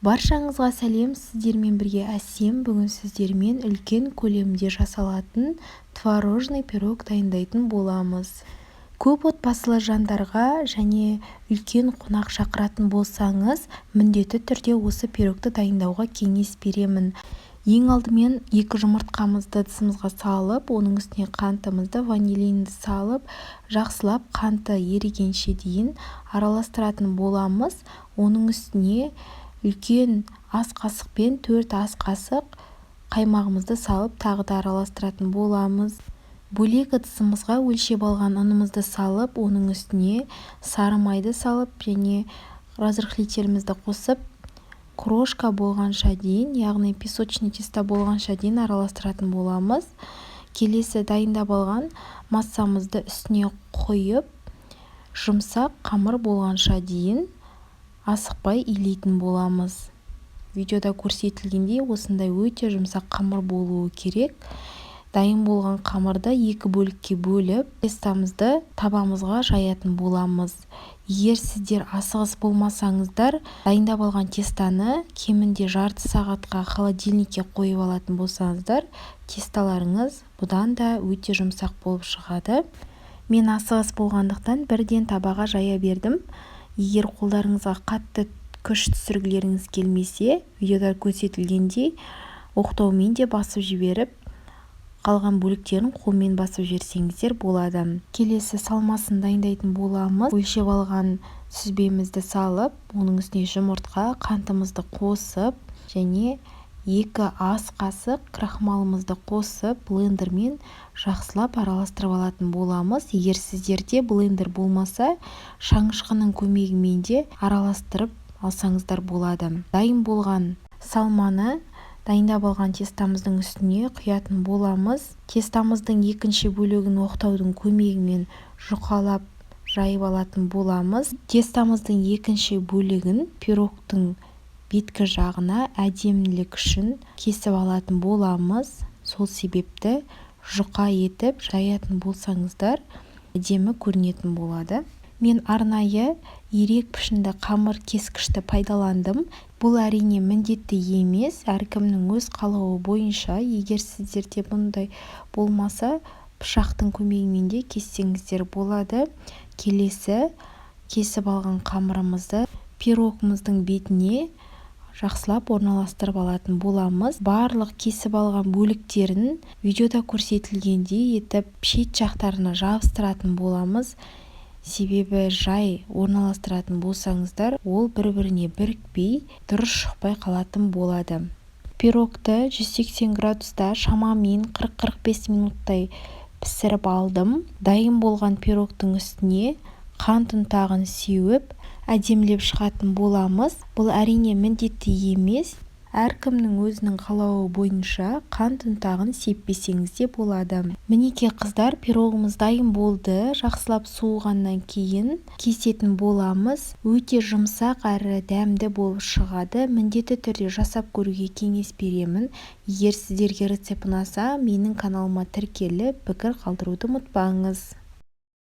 Баршаңызға сәлем, сіздермен бірге әсем. Бүгін сіздермен үлкен көлемде жасалатын творожный пирог дайындайтын боламыз. Көп отбасылы жандарға және үлкен қонақ шақыратын болсаңыз, міндетті түрде осы пирогты дайындауға кеңес беремін. Ең алдымен 2 жұмыртқамызды ыдысымызға салып, оның үстіне қантымызды, ванилинді салып, жақсылап қанты ерігенше дейін араластыратын боламыз. Оның үстіне үлкен ас қасықпен 4 ас қасық қаймағымызды салып, тағы да араластыратын боламыз. Бөлек ыдысымызға өлшеп алған ұнымызды салып, оның үстіне сары майды салып және разрыхлителімізді қосып, крошка болғанша дейін, яғни песочный тесто болғанша дейін араластыратын боламыз. Келесі дайындап алған массамызды үстіне қойып, жұмсақ қамыр болғанша дейін асықпай илейтін боламыз. Видеода көрсетілгендей осындай өте жұмсақ қамыр болуы керек. Дайын болған қамырды 2 бөлікке бөліп, тестамызды табамызға жаятын боламыз. Егер сіздер асығыс болмасаңыздар, дайындап алған тестаны кемінде жарты сағатқа холодильникке қойып алатын болсаңыздар, тесталарыңыз бұдан да өте жұмсақ болып шығады. Мен асығыс болғандықтан бірден табаға жая бердім. Егер қолдарыңызға қатты күш түсіргілеріңіз келмесе, видеода көрсетілгендей оқтаумен де басып жіберіп, қалған бөліктерін қолмен басып жіберсеңіздер болады. Келесі салмасын дайындайтын боламыз. Өлшеп алған сүзбемізді салып, оның үстіне жұмыртқа, қантымызды қосып және 2 ас қасық крахмалымызды қосып, блендермен жақсылап араластырып алатын боламыз. Егер сіздерде блендер болмаса, шаңышқының көмегімен де араластырып алсаңыздар болады. Дайын болған салманы дайындап алған тестамыздың үстіне құятын боламыз. Тестамыздың екінші бөлігін оқтаудың көмегімен жұқалап жайып алатын боламыз. Тестамыздың екінші бөлігін пирогтың беткі жағына әдемілік үшін кесіп алатын боламыз. Сол себепті жұқа етіп жаятын болсаңыздар, әдемі көрінетін болады. Мен арнайы ерек пішінді қамыр кескішті пайдаландым. Бұл әрине міндетті емес, әркімнің өз қалауы бойынша. Егер сіздерде бұндай болмаса, пышақтың көмегімен де кессеңіздер болады. Келесі кесіп алған қамырымызды пирогымыздың бетіне жақсылап орналастырып алатын боламыз. Барлық кесіп алған бөліктерін видеода көрсетілгендей етіп шет жақтарына жабыстыратын боламыз. Себебі жай орналастыратын болсаңыздар, ол бір-біріне бірікпей, дұрыс шықпай қалатын болады. Пирогты 180 градуста шамамен 40-45 минуттай пісіріп алдым. Дайын болған пирогтың үстіне қант ұнтағын сеуіп, әдемілеп шығатын боламыз. Бұл әрине міндетті емес. Әркімнің өзінің қалауы бойынша қант ұнтағын сеппесеңіз де болады. Мінекей қыздар, пирогымыз дайын болды. Жақсылап суығаннан кейін кесетін боламыз. Өте жұмсақ әрі дәмді болып шығады. Міндетті түрде жасап көруге кеңес беремін. Егер сіздерге рецепт ұнаса, менің каналыма тіркеліп, пікір қалдыруды ұмытпаңыз.